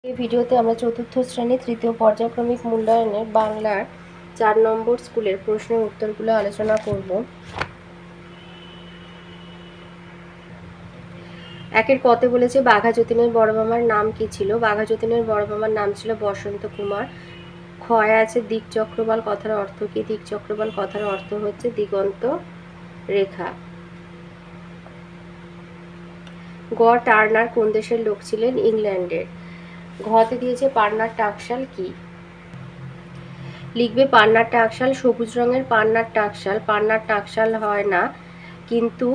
এই ভিডিওতে আমরা চতুর্থ শ্রেণী তৃতীয় পর্যায়ক্রমিক মূল্যায়নের বাংলার ৪ নম্বর স্কুলের প্রশ্নের উত্তরগুলো আলোচনা করব। একের কতে বলেছে বাঘা যতীনের বড় মামার নাম কি ছিল? বাঘা যতীনের বড় মামার নাম ছিল বসন্ত কুমার। ক্ষয় আছে দিক চক্রবাল কথার অর্থ কি? দিক চক্রবাল কথার অর্থ হচ্ছে দিগন্ত রেখা। গ টার্নার কোন দেশের লোক ছিলেন? ইংল্যান্ডের। ঘতে দিয়েছে পান্নার টাকশাল কি? লিখবে পান্নার টাকশাল সবুজ রঙের পান্নার টাকশাল। পান্নার টাকশাল হয় না কিন্তু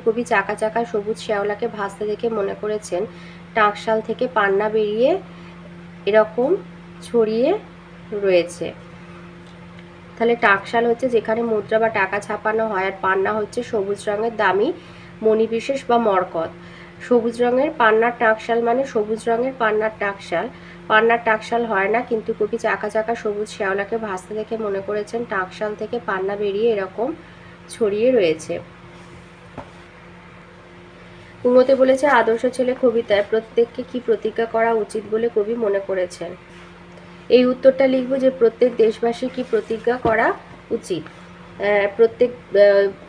কবি চাকা চাকা সবুজ শ্যাওলাকে ভাসতে দেখে মনে করেছেন টাকশাল থেকে পান্না বেরিয়ে এরকম ছড়িয়ে রয়েছে। তাহলে টাকশাল হচ্ছে যেখানে মুদ্রা বা টাকা ছাপানো হয়, আর পান্না হচ্ছে সবুজ রঙের দামি মণিবিশেষ বা মরকত। সবুজ রঙের পান্নার টাকশাল মানে সবুজ রঙের পান্নার টাকশাল। পান্নার টাকশাল হয় না কিন্তু কবি চাকা চাকা সবুজ শ্যাওলাকে ভাসতে দেখে মনে করেছেন টাকশাল থেকে পান্না বেরিয়ে এরকম ছড়িয়ে রয়েছে। উমতে বলেছে আদর্শ ছেলে কবিতায় প্রত্যেককে কি প্রতিজ্ঞা করা উচিত বলে কবি মনে করেছেন? এই উত্তরটা লিখব যে প্রত্যেক দেশবাসী কি প্রতিজ্ঞা করা উচিত।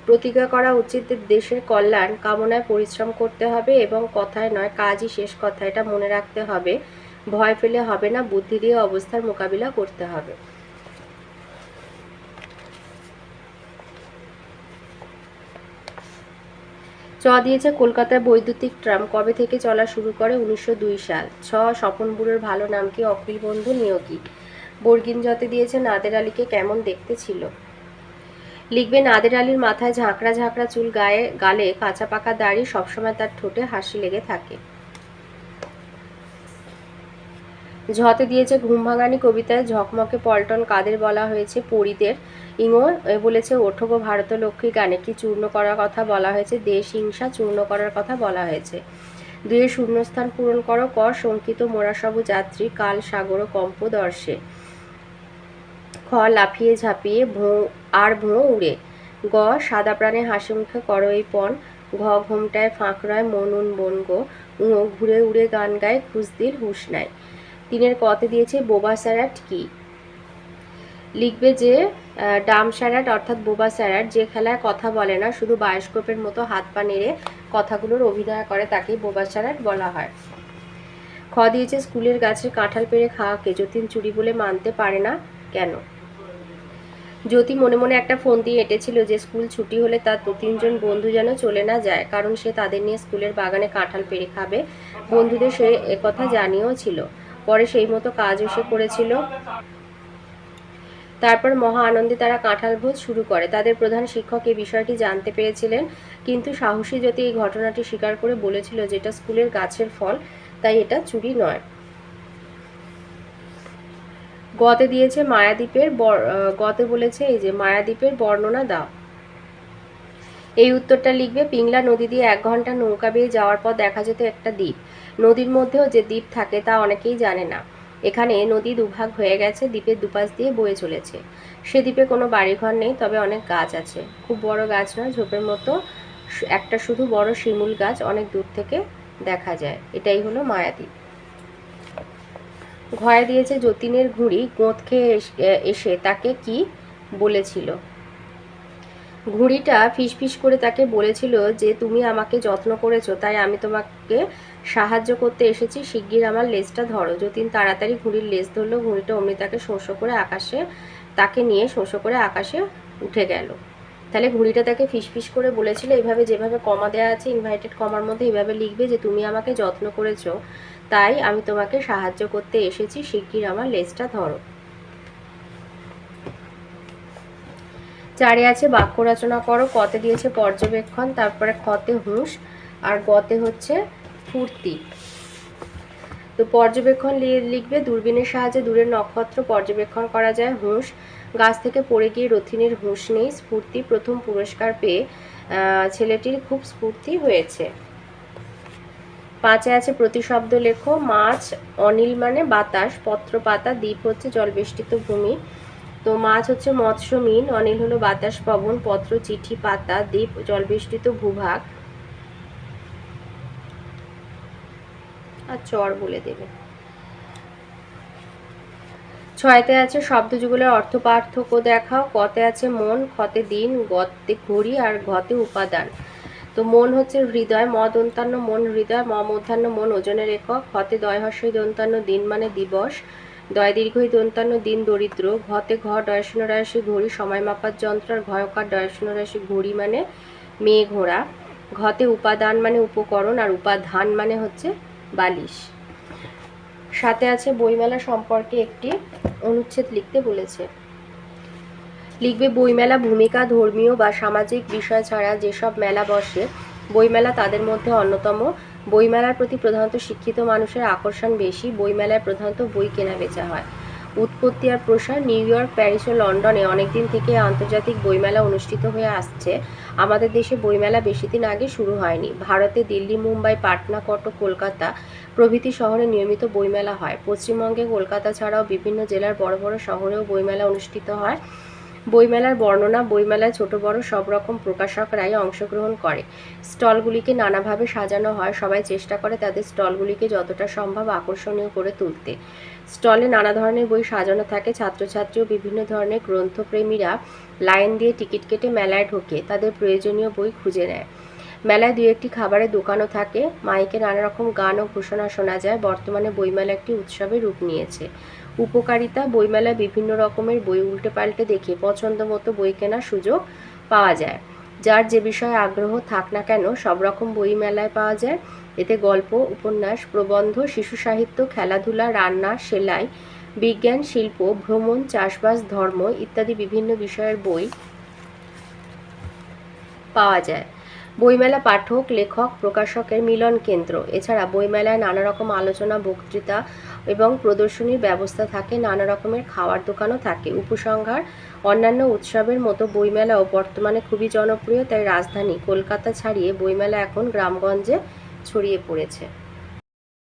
প্রতিজ্ঞা করা উচিত দেশের কল্যাণ কামনায় পরিশ্রম করতে হবে এবং কথায় নয় কাজই শেষ কথা, এটা মনে রাখতে হবে। ভয় পেলে হবে না, বুদ্ধি দিয়ে অবস্থার মোকাবিলা করতে হবে। চ দিয়েছে কলকাতায় বৈদ্যুতিক ট্রাম কবে থেকে চলা শুরু করে? 1902 সাল। ছ স্বপন বুড়োর ভালো নাম কি? অখিল বন্ধু নিয়োগী। বর্গিন জতে দিয়েছে নাদের আলীকে কেমন দেখতে ছিল? লিখবে নাদের আলীর মাথায় ঝাঁকড়া ঝাঁকড়া চুল, গালে কাঁচা পাকা দাড়ি, সবসময় তার ঠোঁটে হাসি লেগে থাকে। ঝতে দিয়েছে ঘুম ভাঙানি কবিতায় ঝকমকে পল্টন কাদের বলা হয়েছে? পরীদের। ইঙো বলেছে ওঠো গো ভারতলক্ষ্মী গানে কি চূর্ণ করার কথা বলা হয়েছে? দেশ হিংসা চূর্ণ করার কথা বলা হয়েছে। দুয়ে শূন্যস্থান পূরণ করো। ক শঙ্কিত মোরা সব যাত্রী কাল সাগর কম্প দর্শে। খ লাফিয়ে ঝাঁপিয়ে ভোঁ উড়ে। গ সাদা প্রাণে হাসি মুখে করো এই পণ। ঘ ঘুমটায় ফাঁক রয় মনুন বন গো। ঘুরে উড়ে গান গায় খুশদিল হুশ নাই। তিনের কতে দিয়েছে বোবা স্যারাট কি? লিখবে যে ডাম স্যারাট অর্থাৎ বোবা স্যারাট যে খেলায় কথা বলে না, শুধু বায়োস্কোপের মতো হাত পা নেড়ে কথাগুলোর অভিনয় করে তাকেই বোবা স্যারাট বলা হয়। খ দিয়েছে স্কুলের গাছের কাঁঠাল পেড়ে খাওয়াকে যতীন চুরি বলে মানতে পারে না কেন? জ্যোতি মনে মনে একটা ফোন দিয়ে এঁটেছিল যে স্কুল ছুটি হলে তার 2-3 জন বন্ধু যেন চলে না যায়, কারণ সে তাদের নিয়ে স্কুলের বাগানে কাঁঠাল পেড়ে খাবে। বন্ধুদের সে একথা জানিয়েও ছিল। পরে সেই মতো কাজও সে করেছিল। তারপর মহা আনন্দে তারা কাঁঠাল ভোজ শুরু করে। তাদের প্রধান শিক্ষক এই বিষয়টি জানতে পেরেছিলেন, কিন্তু সাহসী জ্যোতি এই ঘটনাটি স্বীকার করে বলেছিল যে এটা স্কুলের গাছের ফল, তাই এটা চুরি নয়। গতে দিয়েছে গতে বলেছে এই যে মায়াদ্বীপের বর্ণনা দাও। এই উত্তরটা লিখবে পিংলা নদী দিয়ে 1 ঘন্টা নৌকা বেয়ে যাওয়ার পর দেখা যেত একটা দ্বীপ। নদীর মধ্যেও যে দ্বীপ থাকে তা অনেকেই জানে না। এখানে নদী দুভাগ হয়ে গেছে, দ্বীপের দুপাশ দিয়ে বয়ে চলেছে। সে দ্বীপে কোনো বাড়িঘর নেই, তবে অনেক গাছ আছে। খুব বড় গাছ নয়, ঝোপের মতো একটা শুধু বড় শিমুল গাছ অনেক দূর থেকে দেখা যায়। এটাই হলো মায়াদ্বীপ। ঘয়ে দিয়েছে যতীনের ঘুড়ি গোঁত খেয়ে এসে তাকে কি বলেছিল? ঘুড়িটা ফিসফিস করে তাকে বলেছিল যে তুমি আমাকে যত্ন করেছো, তাই আমি তোমাকে সাহায্য করতে এসেছি, শিগগির আমার লেজটা ধরো। যতীন তাড়াতাড়ি ঘুড়ির লেজ ধরলো। ঘুড়িটা অমনি তাকে নিয়ে শোঁ করে আকাশে উঠে গেল। তাহলে ঘুড়িটা তাকে ফিসফিস করে বলেছিল, এইভাবে যেভাবে কমা দেওয়া আছে ইনভার্টেড কমার মধ্যে, এইভাবে লিখবে যে তুমি আমাকে যত্ন করেছো, তাই আমি তোমাকে সাহায্য করতে এসেছি, শিগগির আমার লেজটা ধরো। 4 আছে বাক্য রচনা করো। কতে দিয়েছে পর্যবেক্ষণ, তারপরে খতে হুঁশ, আর গতে হচ্ছে ফুর্তি। তো পর্যবেক্ষণ লিখবে দূরবীনের সাহায্যে দূরের নক্ষত্র পর্যবেক্ষণ করা যায়। হুঁশ গাছ থেকে পড়ে গিয়ে রথিনীর হুঁশ নেই। স্ফূর্তি প্রথম পুরস্কার পেয়ে ছেলেটির খুব স্ফূর্তি হয়েছে। 5 আছে প্রতিশব্দ লেখো। মাছ অনিল মানে বাতাস, পত্র পাতা, দ্বীপ হচ্ছে জলবেষ্টিত ভূমি। তো মাছ হচ্ছে মৎস্য মিন, অনিল হলো বাতাস পবন, পত্র চিঠি পাতা, দ্বীপ জলবেষ্টিত ভূভাগ। আর চর বলে দেবে। 6তে আছে শব্দযুগলের অর্থ পার্থক্য দেখাও। কতে আছে মন, খতে দিন, গতে ঘড়ি আর ঘতে উপাদান। তো মন হচ্ছে হৃদয়, ম দন্তান্ন মন হৃদয়, ম মূর্ধন্য মন ওজনের একক। খতে দয় হর্ষই দন্তান্ন দিন মানে দিবস, দয় দীর্ঘই দন্তান্ন দিন দরিদ্র। ঘতে ঘ ডয় শূন্য রাশি ঘড়ি সময় মাপার যন্ত্র, আর ঘয়কার ডয় শূন্য রাশি ঘড়ি মানে মেয়ে ঘোড়া। ঘতে উপাদান মানে উপকরণ, আর উপাধান মানে হচ্ছে বালিশ। সাথে আছে বইমেলা সম্পর্কে একটি অনুচ্ছেদ লিখতে বলেছে। লিখবে বইমেলা ভূমিকা ধর্মীয় বা সামাজিক বিষয় ছাড়া যেসব মেলা বসে বইমেলা তাদের মধ্যে অন্যতম। বইমেলার প্রতি প্রধানত শিক্ষিত মানুষের আকর্ষণ বেশি। বইমেলায় প্রধানত বই কেনা বেচা হয়। উৎপত্তি আর প্রসার নিউ ইয়র্ক, প্যারিস ও লন্ডনে অনেকদিন থেকে আন্তর্জাতিক বইমেলা অনুষ্ঠিত হয়ে আসছে। আমাদের দেশে বইমেলা বেশি দিন আগে শুরু হয়নি। ভারতে দিল্লি, মুম্বাই, পাটনা, কটক, কলকাতা প্রভৃতি শহরে নিয়মিত বইমেলা হয়। পশ্চিমবঙ্গে কলকাতা ছাড়াও বিভিন্ন জেলার বড় বড় শহরেও বইমেলা অনুষ্ঠিত হয়। বইমেলার বর্ণনা, বইমেলায় ছোট বড় সব রকম প্রকাশকরাই অংশগ্রহণ করে। স্টলগুলিকে নানাভাবে সাজানো হয়। সবাই চেষ্টা করে তাদের স্টলগুলিকে যতটা সম্ভব আকর্ষণীয় করে তুলতে। স্টলে নানা ধরনের বই সাজানো থাকে। ছাত্রছাত্রী ও বিভিন্ন ধরনের গ্রন্থপ্রেমীরা লাইন দিয়ে টিকিট কেটে মেলায় ঢোকে, তাদের প্রয়োজনীয় বই খুঁজে নেয়। মেলায় দুই একটি খাবারের দোকানও থাকে। মাইকে নানা রকম গান ও ঘোষণা শোনা যায়। বর্তমানে বইমেলা একটি উৎসবের রূপ নিয়েছে। উপকারিতা, বইমেলায় বিভিন্ন রকমের বই উল্টে পাল্টে দেখে পছন্দ মতো বই কেনার সুযোগ পাওয়া যায়। যার যে বিষয়ে আগ্রহ থাক না কেন সব রকম বই মেলায় পাওয়া যায়। এতে গল্প, উপন্যাস, প্রবন্ধ, শিশু সাহিত্য, খেলাধুলা, রান্না, সেলাই, বিজ্ঞান, শিল্প, ভ্রমণ, চাষবাস, ধর্ম ইত্যাদি বিভিন্ন বিষয়ের বই পাওয়া যায়। বইমেলা পাঠক, লেখক, প্রকাশকের মিলন কেন্দ্র। এছাড়া বইমেলায় নানা রকম আলোচনা, বক্তৃতা এবং প্রদর্শনীর ব্যবস্থা থাকে। নানা রকমের খাওয়ার দোকানও থাকে। উপসংহার, অন্যান্য উৎসবের মতো বইমেলাও বর্তমানে খুবই জনপ্রিয়। তাই রাজধানী কলকাতা ছাড়িয়ে বইমেলা এখন গ্রামগঞ্জে ছড়িয়ে পড়েছে।